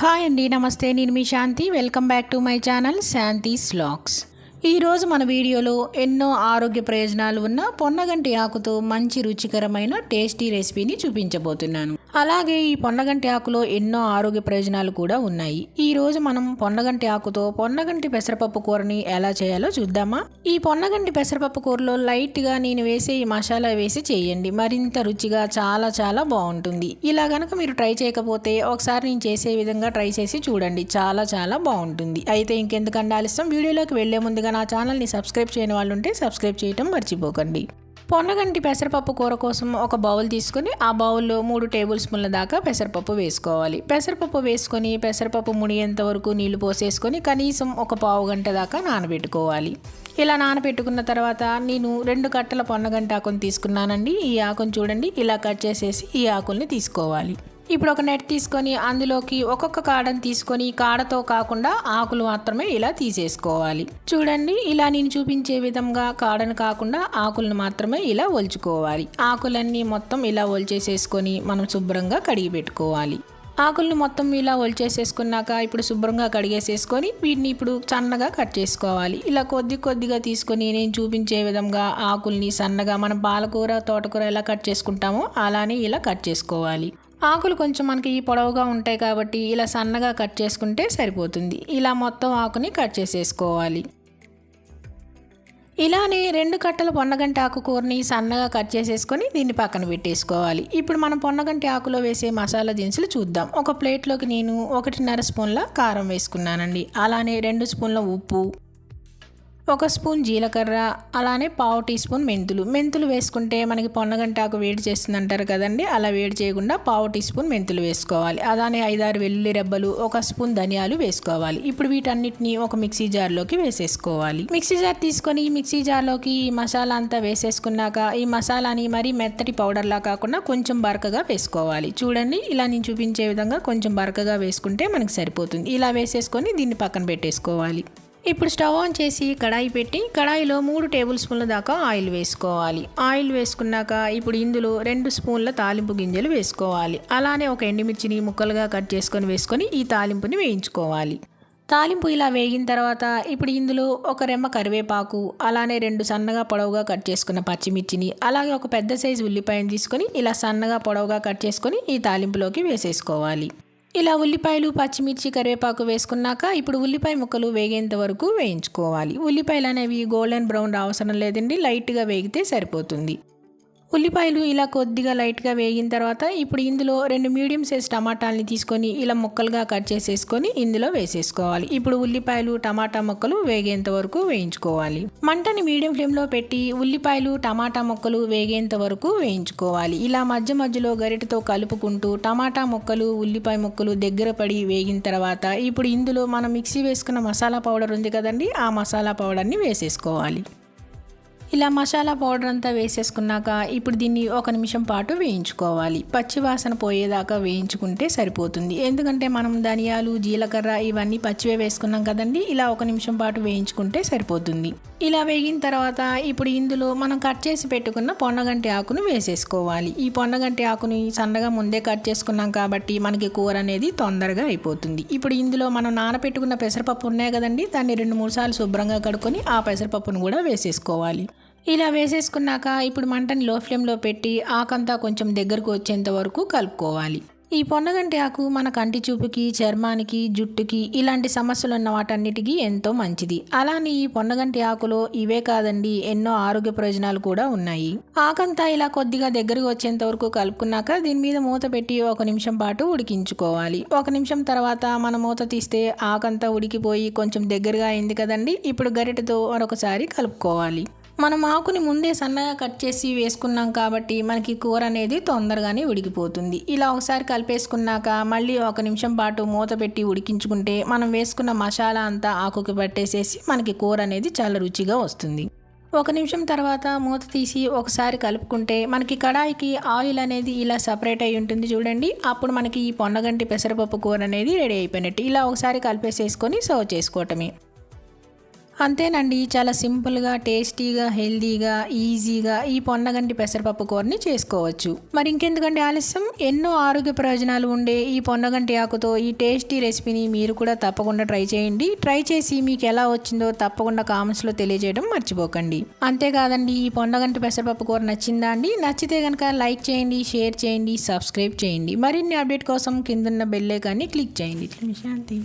Hi అండి, నమస్తే. నేను మీ Shanti. Welcome back to my channel Shanti's vlogs. ఈరోజు మన వీడియోలో ఎన్నో ఆరోగ్య ప్రయోజనాలు ఉన్న పొన్నగంటి ఆకుతో మంచి రుచికరమైన టేస్టీ రెసిపీని చూపించబోతున్నాను. అలాగే ఈ పొన్నగంటి ఆకులో ఎన్నో ఆరోగ్య ప్రయోజనాలు కూడా ఉన్నాయి. ఈరోజు మనం పొన్నగంటి ఆకుతో పొన్నగంటి పెసరపప్పు కూరని ఎలా చేయాలో చూద్దామా? ఈ పొన్నగంటి పెసరపప్పు కూరలో లైట్గా నేను వేసే ఈ మసాలా వేసి చేయండి. మరింత రుచిగా చాలా చాలా బాగుంటుంది. ఇలా గనక మీరు ట్రై చేయకపోతే ఒకసారి నేను చేసే విధంగా ట్రై చేసి చూడండి. చాలా చాలా బాగుంటుంది. అయితే ఇంకెందుకంటే ఆలస్యం, వీడియోలోకి వెళ్లే ముందుగా నా ఛానల్ని సబ్స్క్రైబ్ చేయని వాళ్ళు ఉంటే సబ్స్క్రైబ్ చేయటం మర్చిపోకండి. పొన్నగంటి పెసరపప్పు కూర కోసం ఒక బౌల్ తీసుకొని ఆ బౌల్లో 3 టేబుల్ స్పూన్ల దాకా పెసరపప్పు వేసుకోవాలి. పెసరపప్పు వేసుకొని పెసరపప్పు మునిగేంత వరకు నీళ్లు పోసేసుకొని కనీసం ఒక పావు గంట దాకా నానబెట్టుకోవాలి. ఇలా నానబెట్టుకున్న తర్వాత నేను 2 కట్టల పొన్నగంటి ఆకుని తీసుకున్నానండి. ఈ ఆకుని చూడండి, ఇలా కట్ చేసేసి ఈ ఆకుల్ని తీసుకోవాలి. ఇప్పుడు ఒక నెట్ తీసుకొని అందులోకి ఒక్కొక్క కాడను తీసుకొని కాడతో కాకుండా ఆకులు మాత్రమే ఇలా తీసేసుకోవాలి. చూడండి, ఇలా నేను చూపించే విధంగా కాడను కాకుండా ఆకులను మాత్రమే ఇలా ఒలుచుకోవాలి. ఆకులన్నీ మొత్తం ఇలా ఒలిచేసేసుకొని మనం శుభ్రంగా కడిగి పెట్టుకోవాలి. ఆకులను మొత్తం ఇలా ఒలిచేసేసుకున్నాక ఇప్పుడు శుభ్రంగా కడిగేసేసుకొని వీటిని ఇప్పుడు సన్నగా కట్ చేసుకోవాలి. ఇలా కొద్దిగా తీసుకొని నేను చూపించే విధంగా ఆకుల్ని సన్నగా మనం పాలకూర, తోటకూర ఎలా కట్ చేసుకుంటామో అలానే ఇలా కట్ చేసుకోవాలి. ఆకులు కొంచెం మనకి పొడవుగా ఉంటాయి కాబట్టి ఇలా సన్నగా కట్ చేసుకుంటే సరిపోతుంది. ఇలా మొత్తం ఆకుని కట్ చేసేసుకోవాలి. ఇలానే 2 కట్టల పొన్నగంటి ఆకు కూరని సన్నగా కట్ చేసేసుకొని దీన్ని పక్కన పెట్టేసుకోవాలి. ఇప్పుడు మనం పొన్నగంటి ఆకులో వేసే మసాలా దినుసులు చూద్దాం. ఒక ప్లేట్లోకి నేను 1.5 స్పూన్ల కారం వేసుకున్నానండి. అలానే 2 స్పూన్ల ఉప్పు, 1 స్పూన్ జీలకర్ర, అలానే పావు టీ స్పూన్ మెంతులు వేసుకుంటే మనకి పొన్నగంటి ఆకు వేడి చేస్తుంది అంటారు కదండి, అలా వేడి చేయకుండా పావు టీ స్పూన్ మెంతులు వేసుకోవాలి. అలానే 5-6 వెల్లుల్లి రెబ్బలు, 1 స్పూన్ ధనియాలు వేసుకోవాలి. ఇప్పుడు వీటన్నిటిని ఒక మిక్సీ జార్లోకి వేసేసుకోవాలి. మిక్సీ జార్ తీసుకొని ఈ మిక్సీ జార్లోకి ఈ మసాలా అంతా వేసేసుకున్నాక ఈ మసాలాని మరీ మెత్తటి పౌడర్లా కాకుండా కొంచెం బరకగా వేసుకోవాలి. చూడండి, ఇలా నేను చూపించే విధంగా కొంచెం బరకగా వేసుకుంటే మనకి సరిపోతుంది. ఇలా వేసేసుకొని దీన్ని పక్కన పెట్టేసుకోవాలి. ఇప్పుడు స్టవ్ ఆన్ చేసి కడాయి పెట్టి కడాయిలో 3 టేబుల్ స్పూన్ల దాకా ఆయిల్ వేసుకోవాలి. ఆయిల్ వేసుకున్నాక ఇప్పుడు ఇందులో 2 స్పూన్ల తాలింపు గింజలు వేసుకోవాలి. అలానే ఒక ఎండుమిర్చిని ముక్కలుగా కట్ చేసుకొని వేసుకొని ఈ తాలింపుని వేయించుకోవాలి. తాలింపు ఇలా వేగిన తర్వాత ఇప్పుడు ఇందులో ఒక రెమ్మ కరివేపాకు, అలానే 2 సన్నగా పొడవుగా కట్ చేసుకున్న పచ్చిమిర్చిని, అలాగే ఒక పెద్ద సైజు ఉల్లిపాయను తీసుకొని ఇలా సన్నగా పొడవుగా కట్ చేసుకొని ఈ తాలింపులోకి వేసేసుకోవాలి. ఇలా ఉల్లిపాయలు, పచ్చిమిర్చి, కరివేపాకు వేసుకున్నాక ఇప్పుడు ఉల్లిపాయ ముక్కలు వేగేంత వరకు వేయించుకోవాలి. ఉల్లిపాయలు అనేవి గోల్డెన్ బ్రౌన్ అవసరం లేదండి, లైట్గా వేగితే సరిపోతుంది. ఉల్లిపాయలు ఇలా కొద్దిగా లైట్గా వేగిన తర్వాత ఇప్పుడు ఇందులో 2 మీడియం సైజ్ టమాటాలని తీసుకొని ఇలా ముక్కలుగా కట్ చేసేసుకొని ఇందులో వేసేసుకోవాలి. ఇప్పుడు ఉల్లిపాయలు, టమాటా ముక్కలు వేగేంత వరకు వేయించుకోవాలి. మంటని మీడియం ఫ్లేమ్లో పెట్టి ఉల్లిపాయలు, టమాటా ముక్కలు వేగేంత వరకు వేయించుకోవాలి. ఇలా మధ్యలో గరిటెతో కలుపుకుంటూ టమాటా ముక్కలు, ఉల్లిపాయ ముక్కలు దగ్గర పడి వేగిన తర్వాత ఇప్పుడు ఇందులో మనం మిక్సీ వేసుకున్న మసాలా పౌడర్ ఉంది కదండి, ఆ మసాలా పౌడర్ని వేసేసుకోవాలి. ఇలా మసాలా పౌడర్ అంతా వేసేసుకున్నాక ఇప్పుడు దీన్ని 1 నిమిషం పాటు వేయించుకోవాలి. పచ్చివాసన పోయేదాకా వేయించుకుంటే సరిపోతుంది. ఎందుకంటే మనం ధనియాలు, జీలకర్ర ఇవన్నీ పచ్చివే వేసుకున్నాం కదండి, ఇలా 1 నిమిషం పాటు వేయించుకుంటే సరిపోతుంది. ఇలా వేగిన తర్వాత ఇప్పుడు ఇందులో మనం కట్ చేసి పెట్టుకున్న పొన్నగంటి ఆకును వేసేసుకోవాలి. ఈ పొన్నగంటి ఆకుని సన్నగా ముందే కట్ చేసుకున్నాం కాబట్టి మనకి కూర అనేది తొందరగా అయిపోతుంది. ఇప్పుడు ఇందులో మనం నానబెట్టుకున్న పెసరపప్పు ఉన్నాయి కదండి, దాన్ని 2-3 సార్లు శుభ్రంగా కడుక్కొని ఆ పెసరపప్పును కూడా వేసేసుకోవాలి. ఇలా వేసేసుకున్నాక ఇప్పుడు మంటని లో ఫ్లేమ్లో పెట్టి ఆకంతా కొంచెం దగ్గరకు వచ్చేంత వరకు కలుపుకోవాలి. ఈ పొన్నగంటి ఆకు మన కంటి చూపుకి, చర్మానికి, జుట్టుకి ఇలాంటి సమస్యలు ఉన్న వాటన్నిటికీ ఎంతో మంచిది. అలానే ఈ పొన్నగంటి ఆకులో ఇవే కాదండి, ఎన్నో ఆరోగ్య ప్రయోజనాలు కూడా ఉన్నాయి. ఆకంతా ఇలా కొద్దిగా దగ్గరకు వచ్చేంత వరకు కలుపుకున్నాక దీని మీద మూత పెట్టి 1 నిమిషం పాటు ఉడికించుకోవాలి. 1 నిమిషం తర్వాత మనం మూత తీస్తే ఆకంతా ఉడికిపోయి కొంచెం దగ్గరగా అయింది కదండి. ఇప్పుడు గరిటెతో మరొకసారి కలుపుకోవాలి. మనం ఆకుని ముందే సన్నగా కట్ చేసి వేసుకున్నాం కాబట్టి మనకి కూర అనేది తొందరగానే ఉడికిపోతుంది. ఇలా ఒకసారి కలిపేసుకున్నాక మళ్ళీ 1 నిమిషం పాటు మూత పెట్టి ఉడికించుకుంటే మనం వేసుకున్న మసాలా అంతా ఆకుకి పట్టేసేసి మనకి కూర అనేది చాలా రుచిగా వస్తుంది. 1 నిమిషం తర్వాత మూత తీసి ఒకసారి కలుపుకుంటే మనకి కడాయికి ఆయిల్ అనేది ఇలా సపరేట్ అయి ఉంటుంది చూడండి. అప్పుడు మనకి ఈ పొన్నగంటి పెసరపప్పు కూర అనేది రెడీ అయిపోయినట్టు. ఇలా ఒకసారి కలిపేసేసుకొని సర్వ్ చేసుకోవటమే. అంతేనండి, చాలా సింపుల్గా, టేస్టీగా, హెల్దీగా, ఈజీగా ఈ పొన్నగంటి పెసరపప్పు కూరని చేసుకోవచ్చు. మరి ఇంకెందుకంటే ఆలస్యం, ఎన్నో ఆరోగ్య ప్రయోజనాలు ఉండే ఈ పొన్నగంటి ఆకుతో ఈ టేస్టీ రెసిపీని మీరు కూడా తప్పకుండా ట్రై చేయండి. ట్రై చేసి మీకు ఎలా వచ్చిందో తప్పకుండా కామెంట్స్లో తెలియజేయడం మర్చిపోకండి. అంతేకాదండి, ఈ పొన్నగంటి పెసరపప్పు కూర నచ్చిందా అండి? నచ్చితే కనుక లైక్ చేయండి, షేర్ చేయండి, సబ్స్క్రైబ్ చేయండి. మరిన్ని అప్డేట్ కోసం కిందన్న బెల్ ఐకాన్ని క్లిక్ చేయండి. శాంతి.